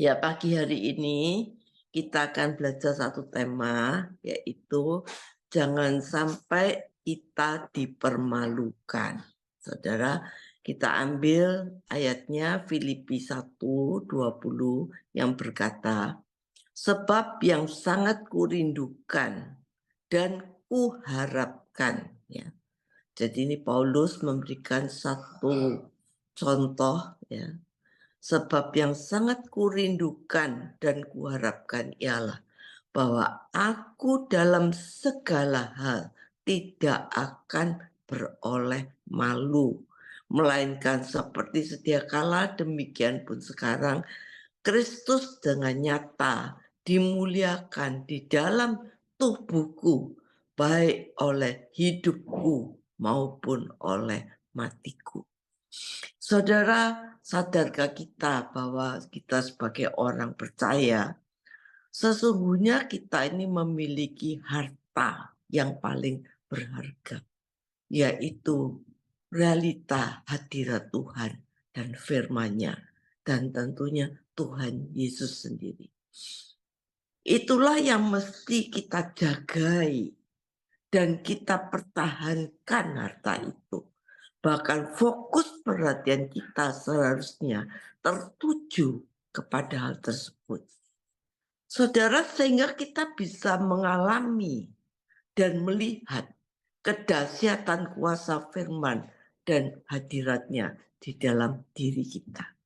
Ya, pagi hari ini kita akan belajar satu tema, yaitu jangan sampai kita dipermalukan. Saudara, kita ambil ayatnya Filipi 1:20 yang berkata, sebab yang sangat kurindukan dan kuharapkan. Ya. Jadi ini Paulus memberikan satu contoh, ya. Sebab yang sangat kurindukan dan kuharapkan ialah bahwa aku dalam segala hal tidak akan beroleh malu. Melainkan seperti sedia kala demikian pun sekarang Kristus dengan nyata dimuliakan di dalam tubuhku baik oleh hidupku maupun oleh matiku. Saudara, sadarkah kita bahwa kita sebagai orang percaya, sesungguhnya kita ini memiliki harta yang paling berharga, yaitu realita hadirat Tuhan dan firman-Nya, dan tentunya Tuhan Yesus sendiri. Itulah yang mesti kita jagai dan kita pertahankan harta itu. Bahkan fokus perhatian kita seharusnya tertuju kepada hal tersebut. Saudara, sehingga kita bisa mengalami dan melihat kedahsyatan kuasa firman dan hadiratnya di dalam diri kita.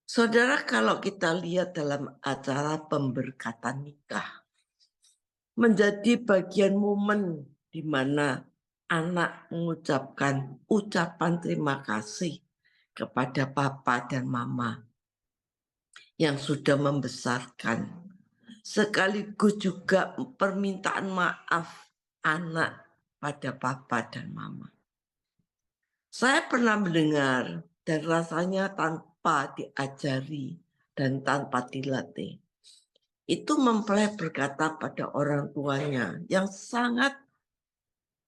Saudara, kalau kita lihat dalam acara pemberkatan nikah, menjadi bagian momen di mana anak mengucapkan ucapan terima kasih kepada papa dan mama yang sudah membesarkan. Sekaligus juga permintaan maaf anak pada papa dan mama. Saya pernah mendengar dan rasanya tanpa diajari dan tanpa dilatih. Itu mempelai berkata pada orang tuanya yang sangat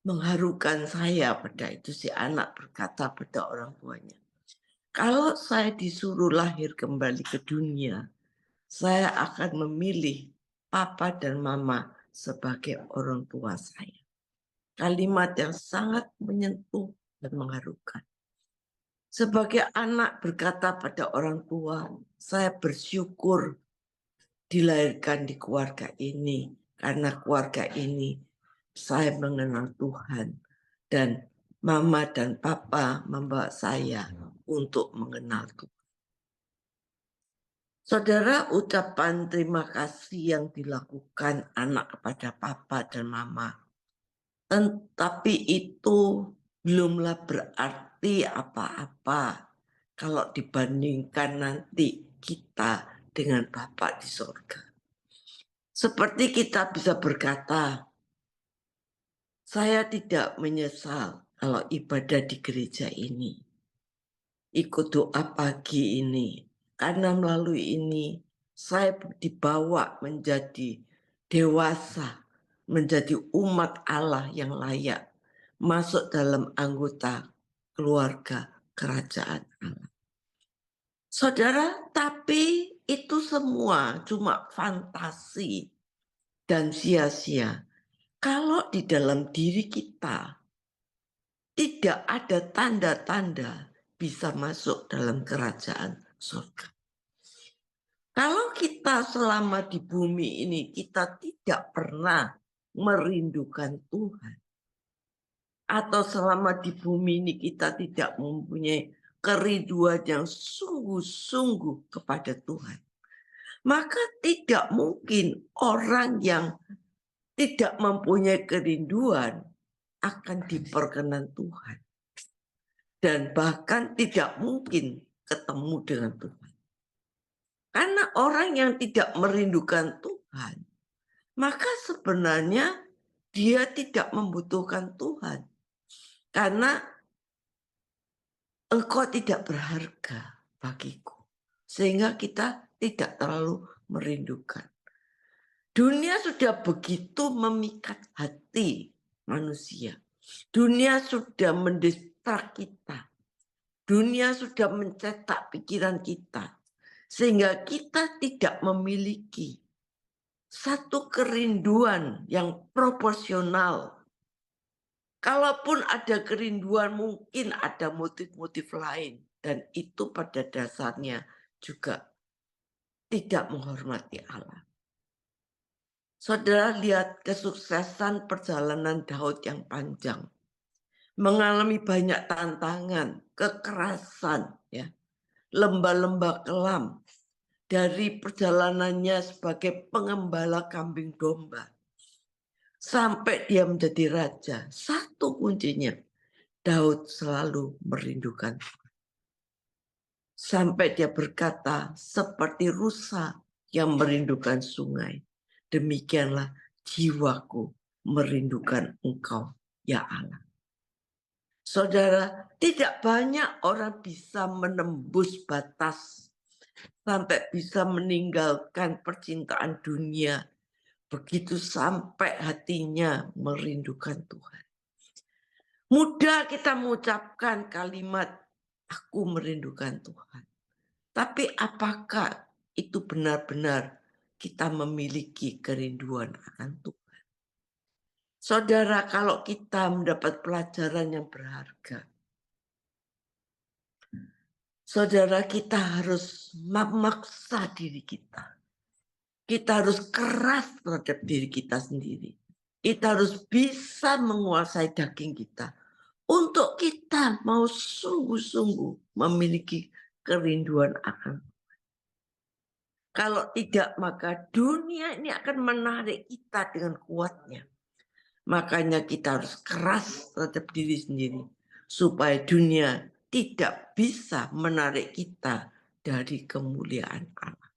mengharukan saya pada itu. Si anak berkata pada orang tuanya, kalau saya disuruh lahir kembali ke dunia, saya akan memilih papa dan mama sebagai orang tua saya. Kalimat yang sangat menyentuh dan mengharukan. Sebagai anak berkata pada orang tua, saya bersyukur dilahirkan di keluarga ini, karena keluarga ini saya mengenal Tuhan dan mama dan papa membawa saya untuk mengenal Tuhan. Saudara, ucapan terima kasih yang dilakukan anak kepada papa dan mama, tapi itu belumlah berarti apa-apa kalau dibandingkan nanti kita dengan Bapa di surga. Seperti kita bisa berkata, saya tidak menyesal kalau ibadah di gereja ini, ikut doa pagi ini, karena melalui ini saya dibawa menjadi dewasa, menjadi umat Allah yang layak, masuk dalam anggota keluarga kerajaan Allah. Saudara, tapi itu semua cuma fantasi dan sia-sia. Kalau di dalam diri kita tidak ada tanda-tanda bisa masuk dalam kerajaan surga. Kalau kita selama di bumi ini kita tidak pernah merindukan Tuhan, atau selama di bumi ini kita tidak mempunyai kerinduan yang sungguh-sungguh kepada Tuhan, maka tidak mungkin orang yang tidak mempunyai kerinduan akan diperkenan Tuhan. Dan bahkan tidak mungkin ketemu dengan Tuhan. Karena orang yang tidak merindukan Tuhan, maka sebenarnya dia tidak membutuhkan Tuhan. Karena engkau tidak berharga bagiku. Sehingga kita tidak terlalu merindukan. Dunia sudah begitu memikat hati manusia. Dunia sudah mendistrak kita. Dunia sudah mencetak pikiran kita. Sehingga kita tidak memiliki satu kerinduan yang proporsional. Kalaupun ada kerinduan, mungkin ada motif-motif lain. Dan itu pada dasarnya juga tidak menghormati Allah. Saudara lihat kesuksesan perjalanan Daud yang panjang. Mengalami banyak tantangan, kekerasan, ya, lembah-lembah kelam. Dari perjalanannya sebagai pengembala kambing domba. Sampai dia menjadi raja. Satu kuncinya, Daud selalu merindukan. Sampai dia berkata, seperti rusa yang merindukan sungai. Demikianlah jiwaku merindukan Engkau, ya Allah. Saudara, tidak banyak orang bisa menembus batas sampai bisa meninggalkan percintaan dunia. Begitu sampai hatinya merindukan Tuhan. Mudah kita mengucapkan kalimat, aku merindukan Tuhan. Tapi apakah itu benar-benar kita memiliki kerinduan akan Tuhan? Saudara, kalau kita mendapat pelajaran yang berharga, saudara, kita harus memaksa diri kita. Kita harus keras terhadap diri kita sendiri. Kita harus bisa menguasai daging kita. Untuk kita mau sungguh-sungguh memiliki kerinduan akan Tuhan. Kalau tidak, maka dunia ini akan menarik kita dengan kuatnya. Makanya kita harus keras terhadap diri sendiri. Supaya dunia tidak bisa menarik kita dari kemuliaan Allah.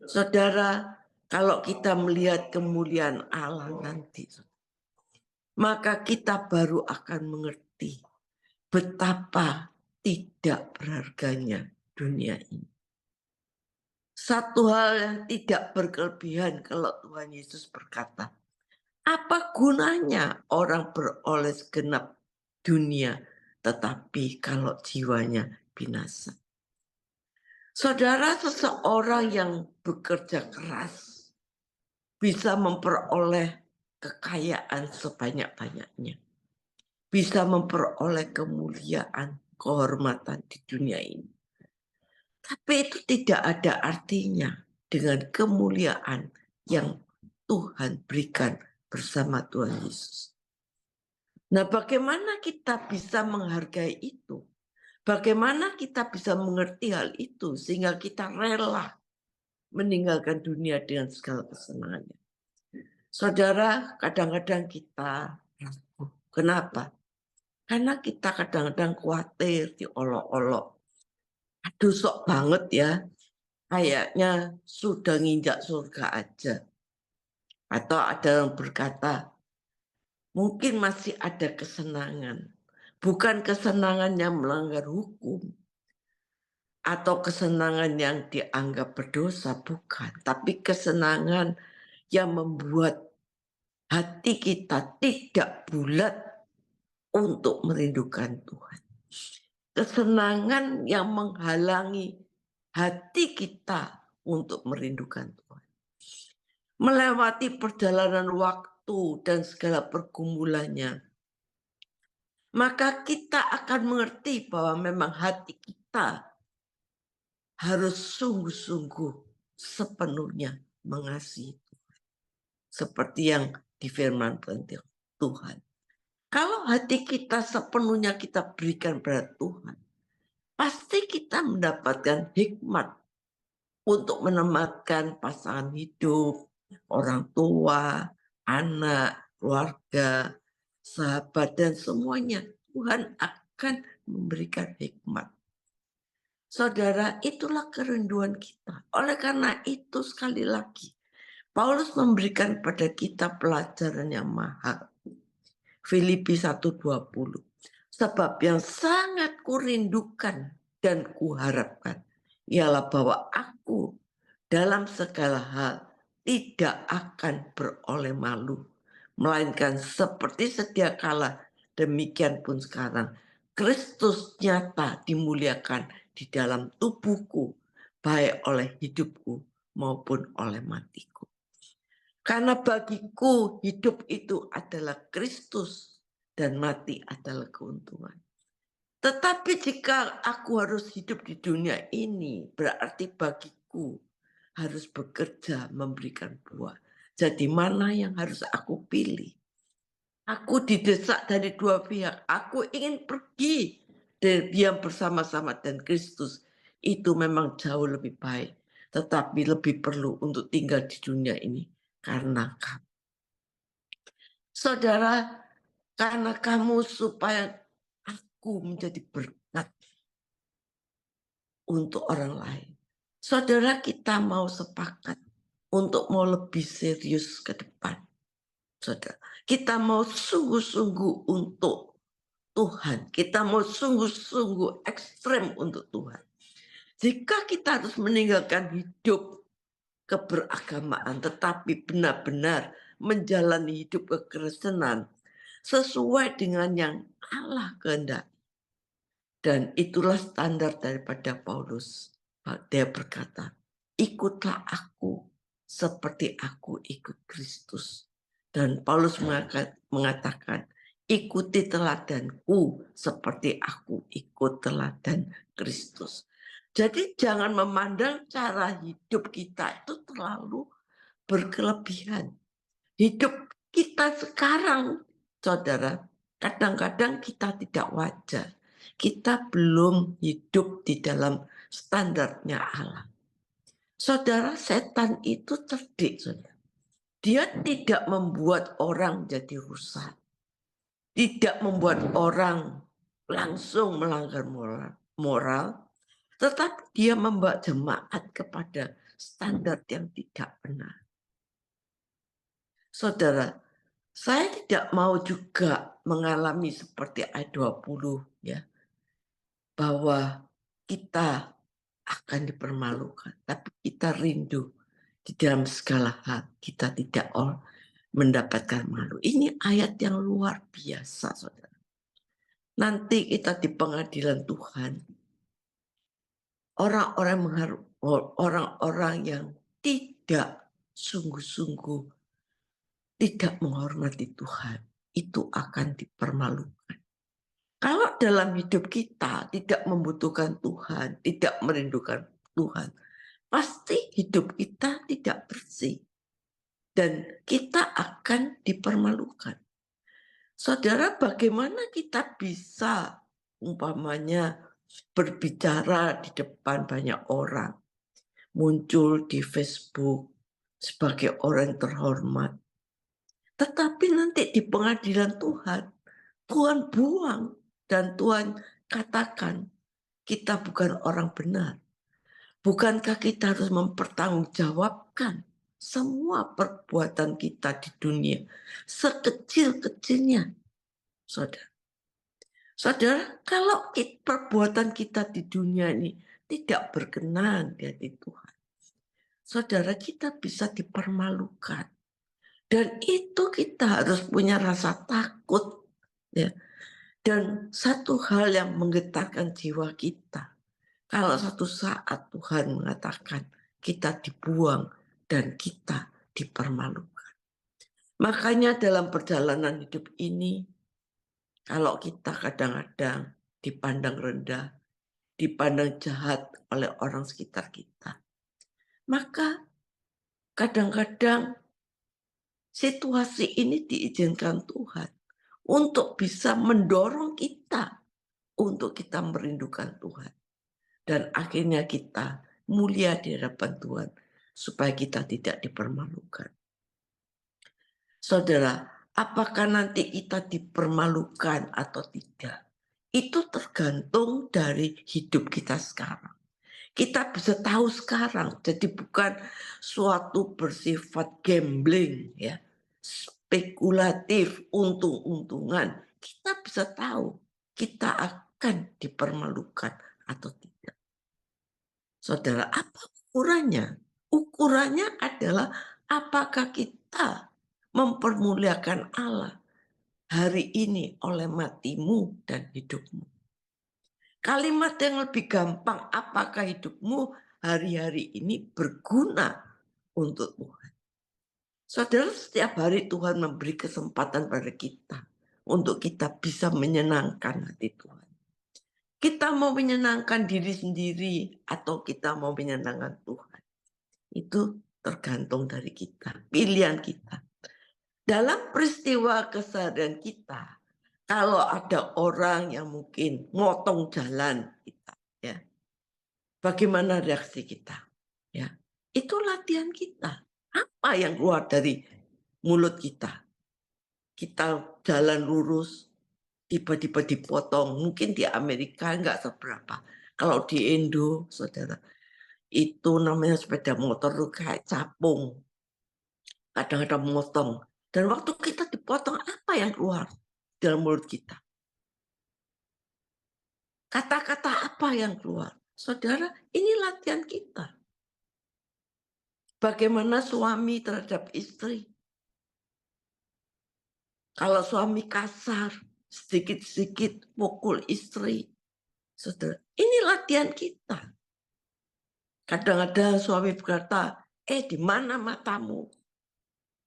Saudara, kalau kita melihat kemuliaan Allah nanti, maka kita baru akan mengerti betapa tidak berharganya dunia ini. Satu hal yang tidak berkelebihan kalau Tuhan Yesus berkata, apa gunanya orang beroleh segenap dunia tetapi kalau jiwanya binasa? Saudara, seseorang yang bekerja keras bisa memperoleh kekayaan sebanyak-banyaknya. Bisa memperoleh kemuliaan, kehormatan di dunia ini. Tapi itu tidak ada artinya dengan kemuliaan yang Tuhan berikan bersama Tuhan Yesus. Nah, bagaimana kita bisa menghargai itu? Bagaimana kita bisa mengerti hal itu sehingga kita rela meninggalkan dunia dengan segala kesenangannya? Saudara, kadang-kadang kita ragu. Kenapa? Karena kita kadang-kadang khawatir diolok-olok. Aduh, sok banget ya. Kayaknya sudah nginjak surga aja. Atau ada yang berkata, mungkin masih ada kesenangan. Bukan kesenangan yang melanggar hukum. Atau kesenangan yang dianggap berdosa, bukan. Tapi kesenangan yang membuat hati kita tidak bulat untuk merindukan Tuhan. Kesenangan yang menghalangi hati kita untuk merindukan Tuhan. Melewati perjalanan waktu dan segala pergumulannya, maka kita akan mengerti bahwa memang hati kita harus sungguh-sungguh sepenuhnya mengasihi Tuhan. Seperti yang difirmankan Tuhan. Kalau hati kita sepenuhnya kita berikan pada Tuhan, pasti kita mendapatkan hikmat untuk menempatkan pasangan hidup, orang tua, anak, keluarga, sahabat, dan semuanya. Tuhan akan memberikan hikmat. Saudara, itulah kerinduan kita. Oleh karena itu, sekali lagi, Paulus memberikan pada kita pelajaran yang mahal. Filipi 1:20. Sebab yang sangat kurindukan dan kuharapkan ialah bahwa aku dalam segala hal tidak akan beroleh malu. Melainkan seperti sedia kala, demikian pun sekarang. Kristus nyata dimuliakan di dalam tubuhku. baik oleh hidupku maupun oleh matiku. Karena bagiku hidup itu adalah Kristus dan mati adalah keuntungan. Tetapi jika aku harus hidup di dunia ini, berarti bagiku harus bekerja memberikan buah. Jadi mana yang harus aku pilih? Aku didesak dari dua pihak. Aku ingin pergi dan diam bersama-sama dan Kristus. Itu memang jauh lebih baik. Tetapi lebih perlu untuk tinggal di dunia ini karena kamu. Saudara, karena kamu supaya aku menjadi berkat untuk orang lain. Saudara, kita mau sepakat untuk mau lebih serius ke depan. Saudara, kita mau sungguh-sungguh untuk Tuhan. Kita mau sungguh-sungguh ekstrem untuk Tuhan. Jika kita harus meninggalkan hidup keberagamaan, tetapi benar-benar menjalani hidup kekristenan sesuai dengan yang Allah kehendaki. Dan itulah standar daripada Paulus. Dia berkata, ikutlah aku seperti aku ikut Kristus. Dan Paulus mengatakan, ikuti teladanku seperti aku ikut teladan Kristus. Jadi jangan memandang cara hidup kita itu terlalu berkelebihan. Hidup kita sekarang, saudara, kadang-kadang kita tidak wajar. Kita belum hidup di dalam standarnya Allah. Saudara, setan itu cerdik, saudara. Dia tidak membuat orang jadi rusak. Tidak membuat orang langsung melanggar moral, tetapi dia membawa jemaat kepada standar yang tidak benar. Saudara, saya tidak mau juga mengalami seperti ayat 20 ya. Bahwa kita akan dipermalukan, tapi kita rindu di dalam segala hal kita tidak mendapatkan malu. Ini ayat yang luar biasa, saudara. Nanti kita di pengadilan Tuhan, orang-orang yang tidak sungguh-sungguh tidak menghormati Tuhan, itu akan dipermalukan. Kalau dalam hidup kita tidak membutuhkan Tuhan, tidak merindukan Tuhan, pasti hidup kita tidak bersih. Dan kita akan dipermalukan. Saudara, bagaimana kita bisa umpamanya berbicara di depan banyak orang, muncul di Facebook sebagai orang terhormat. Tetapi nanti di pengadilan Tuhan, Tuhan buang dan Tuhan katakan kita bukan orang benar. Bukankah kita harus mempertanggungjawabkan semua perbuatan kita di dunia sekecil-kecilnya, saudara. Saudara, kalau perbuatan kita di dunia ini tidak berkenan di hati Tuhan, saudara, kita bisa dipermalukan. Dan itu kita harus punya rasa takut, ya. Dan satu hal yang menggetarkan jiwa kita, kalau satu saat Tuhan mengatakan kita dibuang dan kita dipermalukan. Makanya dalam perjalanan hidup ini, kalau kita kadang-kadang dipandang rendah, dipandang jahat oleh orang sekitar kita, maka kadang-kadang situasi ini diizinkan Tuhan untuk bisa mendorong kita untuk kita merindukan Tuhan. Dan akhirnya kita mulia di hadapan Tuhan supaya kita tidak dipermalukan. Saudara, apakah nanti kita dipermalukan atau tidak? Itu tergantung dari hidup kita sekarang. Kita bisa tahu sekarang, jadi bukan suatu bersifat gambling, ya, spekulatif, untung-untungan. Kita bisa tahu kita akan dipermalukan atau tidak. Saudara, apa ukurannya? Ukurannya adalah apakah kita mempermuliakan Allah hari ini oleh matimu dan hidupmu. Kalimat yang lebih gampang, apakah hidupmu hari-hari ini berguna untuk Tuhan. Saudara, setiap hari Tuhan memberi kesempatan pada kita untuk kita bisa menyenangkan hati Tuhan. Kita mau menyenangkan diri sendiri atau kita mau menyenangkan Tuhan. Itu tergantung dari kita, pilihan kita. Dalam peristiwa keseharian kita, kalau ada orang yang mungkin motong jalan kita, ya, bagaimana reaksi kita? Ya, itu latihan kita. Apa yang keluar dari mulut kita? Kita jalan lurus, tiba-tiba dipotong. Mungkin di Amerika nggak seberapa. Kalau di Indo, saudara, itu namanya sepeda motor tuh kayak capung. Kadang-kadang memotong. Dan waktu kita dipotong, apa yang keluar dalam mulut kita? Kata-kata apa yang keluar? Saudara, ini latihan kita. Bagaimana suami terhadap istri? Kalau suami kasar, sedikit-sedikit pukul istri. Saudara, ini latihan kita. Kadang-kadang suami berkata, di mana matamu?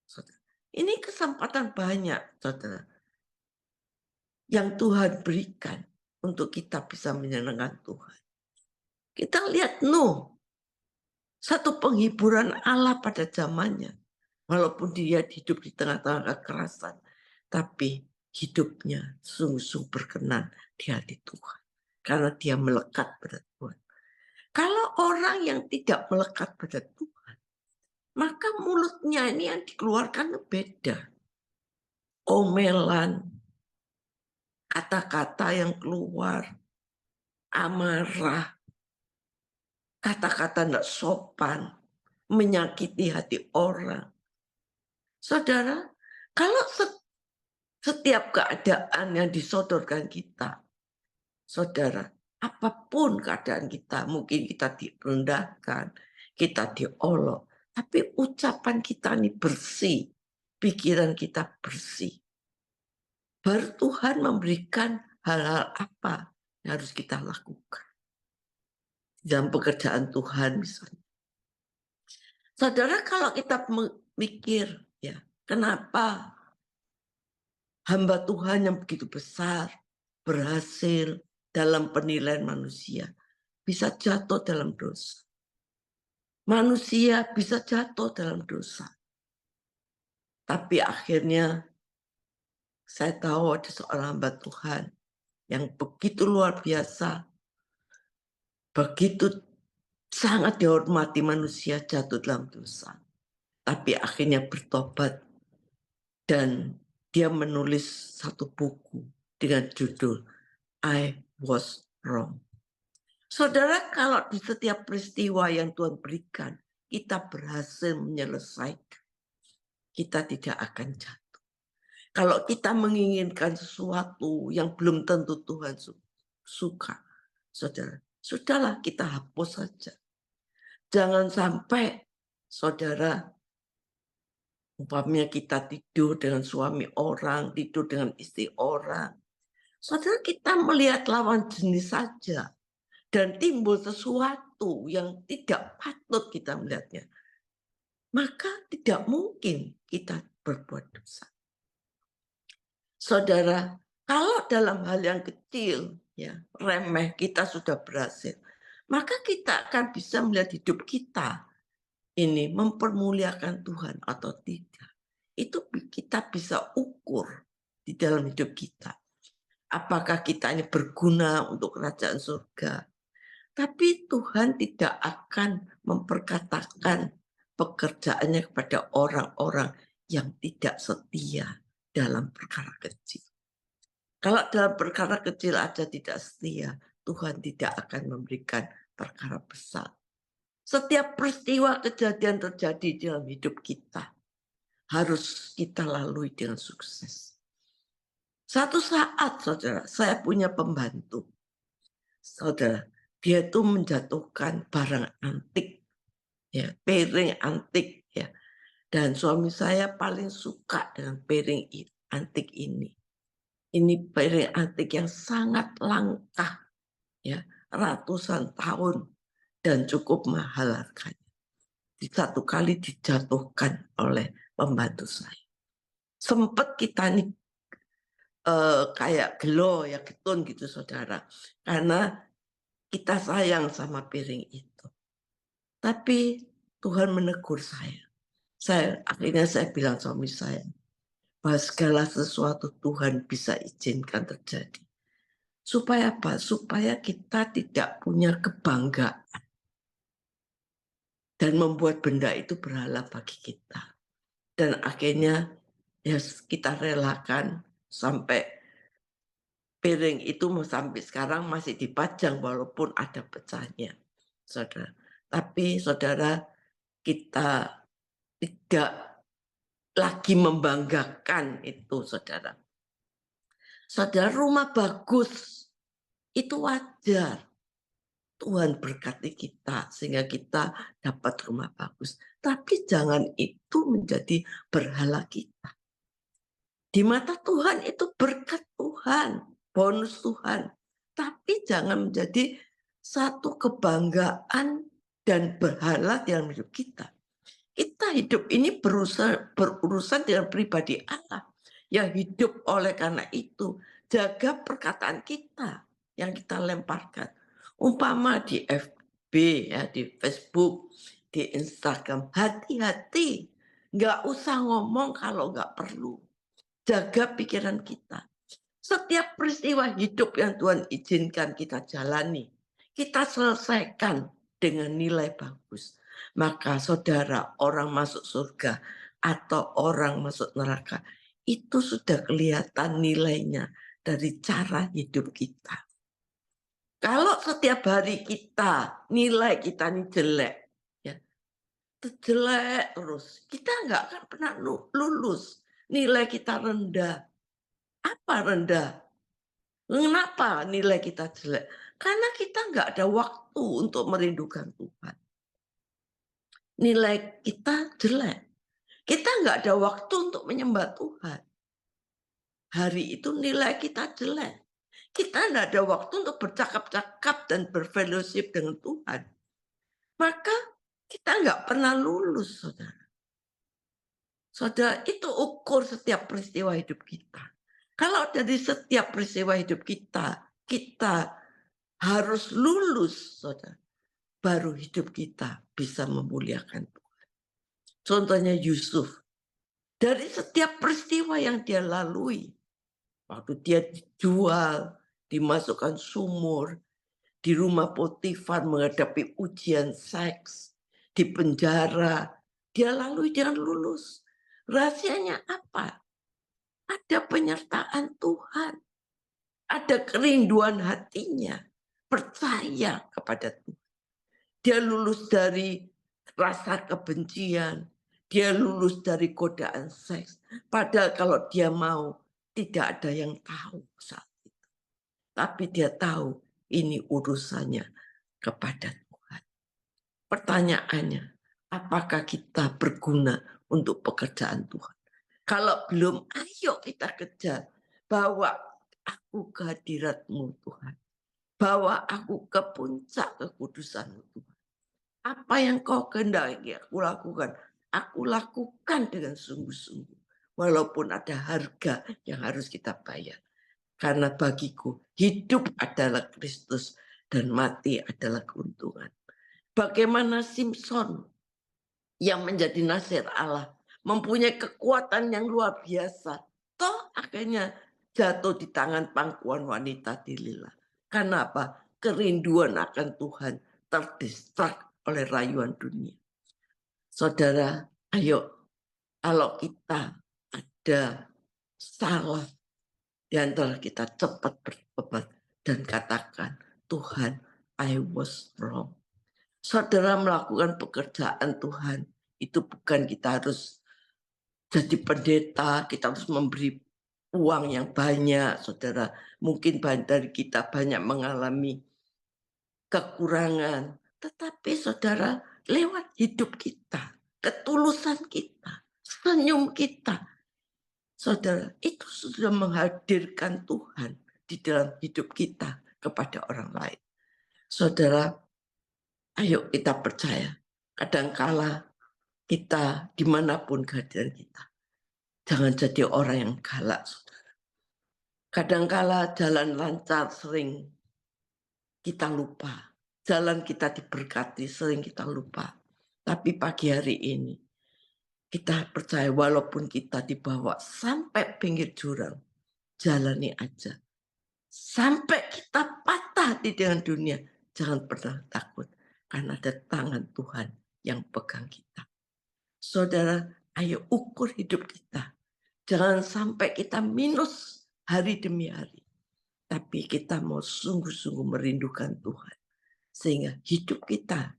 Saudara, ini kesempatan banyak, saudara, yang Tuhan berikan untuk kita bisa menyenangkan Tuhan. Kita lihat Nuh, satu penghiburan Allah pada zamannya. Walaupun dia hidup di tengah-tengah kekerasan, tapi hidupnya sungguh-sungguh berkenan di hati Tuhan. Karena dia melekat pada Tuhan. Kalau orang yang tidak melekat pada Tuhan, maka mulutnya ini yang dikeluarkan beda. Omelan, kata-kata yang keluar, amarah, kata-kata tidak sopan, menyakiti hati orang. Saudara, kalau setiap keadaan yang disodorkan kita, saudara, apapun keadaan kita, mungkin kita direndahkan, kita diolok, tapi ucapan kita ini bersih, pikiran kita bersih. Baru Tuhan memberikan hal-hal apa yang harus kita lakukan dalam pekerjaan Tuhan misalnya. Saudara, kalau kita mikir, ya, kenapa hamba Tuhan yang begitu besar berhasil dalam penilaian manusia bisa jatuh dalam dosa. Manusia bisa jatuh dalam dosa. Tapi akhirnya saya tahu ada seorang hamba Tuhan yang begitu luar biasa, begitu sangat dihormati manusia jatuh dalam dosa. Tapi akhirnya bertobat dan dia menulis satu buku dengan judul I Was Wrong. Saudara, kalau di setiap peristiwa yang Tuhan berikan, kita berhasil menyelesaikan, kita tidak akan jatuh. Kalau kita menginginkan sesuatu yang belum tentu Tuhan suka, saudara, sudahlah kita hapus saja. Jangan sampai, saudara, umpamanya kita tidur dengan suami orang, tidur dengan istri orang. Saudara, kita melihat lawan jenis saja. Dan timbul sesuatu yang tidak patut kita melihatnya. Maka tidak mungkin kita berbuat dosa. Saudara, kalau dalam hal yang kecil, ya, remeh, kita sudah berhasil, maka kita akan bisa melihat hidup kita ini mempermuliakan Tuhan atau tidak. Itu kita bisa ukur di dalam hidup kita. Apakah kita ini berguna untuk kerajaan surga? Tapi Tuhan tidak akan memperkatakan pekerjaannya kepada orang-orang yang tidak setia dalam perkara kecil. Kalau dalam perkara kecil aja tidak setia, Tuhan tidak akan memberikan perkara besar. Setiap peristiwa kejadian terjadi dalam hidup kita harus kita lalui dengan sukses. Satu saat, saudara, saya punya pembantu. Saudara, dia itu menjatuhkan barang antik, ya, piring antik, ya. Dan suami saya paling suka dengan piring antik ini. Ini piring antik yang sangat langka, ya, ratusan tahun. dan cukup mahal harganya. Satu kali dijatuhkan oleh pembantu saya. Sempat kita nih kayak gelo ya, getun gitu saudara. Karena kita sayang sama piring itu. Tapi Tuhan menegur saya. Akhirnya saya bilang suami saya, bahwa segala sesuatu Tuhan bisa izinkan terjadi. Supaya apa? Supaya kita tidak punya kebanggaan dan membuat benda itu berhala bagi kita. Dan akhirnya ya kita relakan sampai piring itu sampai sekarang masih dipajang walaupun ada pecahnya, saudara. Tapi saudara, kita tidak lagi membanggakan itu, saudara. Saudara, rumah bagus itu wajar. Tuhan berkati kita sehingga kita dapat rumah bagus. Tapi jangan itu menjadi berhala kita. Di mata Tuhan itu berkat Tuhan, bonus Tuhan. Tapi jangan menjadi satu kebanggaan dan berhala dalam hidup kita. Kita hidup ini berurusan dengan pribadi Allah. Yang hidup oleh karena itu, jaga perkataan kita yang kita lemparkan. Umpama di FB, ya, di Facebook, di Instagram, hati-hati. Nggak usah ngomong kalau nggak perlu. Jaga pikiran kita. Setiap peristiwa hidup yang Tuhan izinkan kita jalani, kita selesaikan dengan nilai bagus. Maka saudara, orang masuk surga atau orang masuk neraka, itu sudah kelihatan nilainya dari cara hidup kita. Kalau setiap hari kita, nilai kita ini jelek, ya, jelek terus, kita nggak akan pernah lulus. Nilai kita rendah. Apa rendah? Kenapa nilai kita jelek? Karena kita nggak ada waktu untuk merindukan Tuhan. Nilai kita jelek. Kita nggak ada waktu untuk menyembah Tuhan. Hari itu nilai kita jelek. Kita nggak ada waktu untuk bercakap-cakap dan berfellowship dengan Tuhan. Maka kita nggak pernah lulus, saudara. Saudara, itu ukur setiap peristiwa hidup kita. Kalau dari setiap peristiwa hidup kita, kita harus lulus, saudara. Baru hidup kita bisa memuliakan Tuhan. Contohnya Yusuf. Dari setiap peristiwa yang dia lalui, waktu dia dijual, dimasukkan sumur, di rumah Potifar menghadapi ujian seks, di penjara, dia lalui dengan lulus. Rahasianya apa? Ada penyertaan Tuhan. Ada kerinduan hatinya. Percaya kepada Tuhan. Dia lulus dari rasa kebencian. Dia lulus dari godaan seks. Padahal kalau dia mau, tidak ada yang tahu saat itu. Tapi dia tahu ini urusannya kepada Tuhan. Pertanyaannya, apakah kita berguna untuk pekerjaan Tuhan? Kalau belum, ayo kita kejar. Bawa aku ke hadirat-Mu Tuhan. Bawa aku ke puncak kekudusan-Mu Tuhan. Apa yang Kau kehendaki aku lakukan, aku lakukan dengan sungguh-sungguh. Walaupun ada harga yang harus kita bayar. Karena bagiku hidup adalah Kristus dan mati adalah keuntungan. Bagaimana Simpson yang menjadi nasihat Allah mempunyai kekuatan yang luar biasa. Toh akhirnya jatuh di tangan pangkuan wanita Delila. Karena apa? Kerinduan akan Tuhan terdistrak oleh rayuan dunia. Saudara, ayo kalau kita ada salah di antara kita, cepat bertobat dan katakan, Tuhan, I was wrong. Saudara melakukan pekerjaan Tuhan, itu bukan kita harus jadi pendeta, kita harus memberi uang yang banyak, saudara. Mungkin dari kita banyak mengalami kekurangan, tetapi saudara, lewat hidup kita, ketulusan kita, senyum kita, saudara, itu sudah menghadirkan Tuhan di dalam hidup kita kepada orang lain. Saudara, Ayo kita percaya. Kadangkala kita dimanapun kehadiran kita, jangan jadi orang yang galak. Kadangkala jalan lancar sering kita lupa. Jalan kita diberkati sering kita lupa. Tapi pagi hari ini kita percaya walaupun kita dibawa sampai pinggir jurang, jalani aja. Sampai kita patah hati dengan dunia, jangan pernah takut. Karena ada tangan Tuhan yang pegang kita. Saudara, ayo ukur hidup kita. Jangan sampai kita minus hari demi hari. Tapi kita mau sungguh-sungguh merindukan Tuhan. Sehingga hidup kita,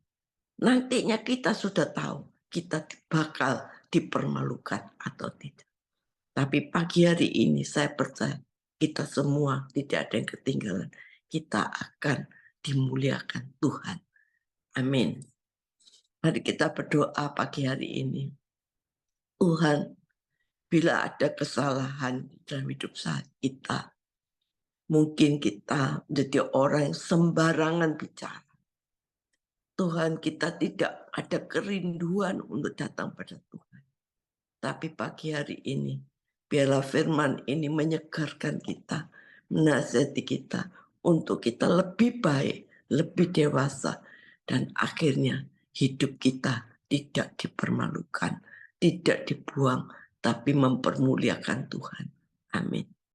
nantinya kita sudah tahu kita bakal dipermalukan atau tidak. Tapi pagi hari ini saya percaya kita semua tidak ada yang ketinggalan. Kita akan dimuliakan Tuhan. Amin. Mari kita berdoa pagi hari ini. Tuhan, bila ada kesalahan dalam hidup kita, mungkin kita menjadi orang yang sembarangan bicara. Tuhan, kita tidak ada kerinduan untuk datang pada Tuhan. Tapi pagi hari ini, biarlah firman ini menyegarkan kita, menasihati kita, untuk kita lebih baik, lebih dewasa, dan akhirnya hidup kita tidak dipermalukan, tidak dibuang, tapi mempermuliakan Tuhan. Amin.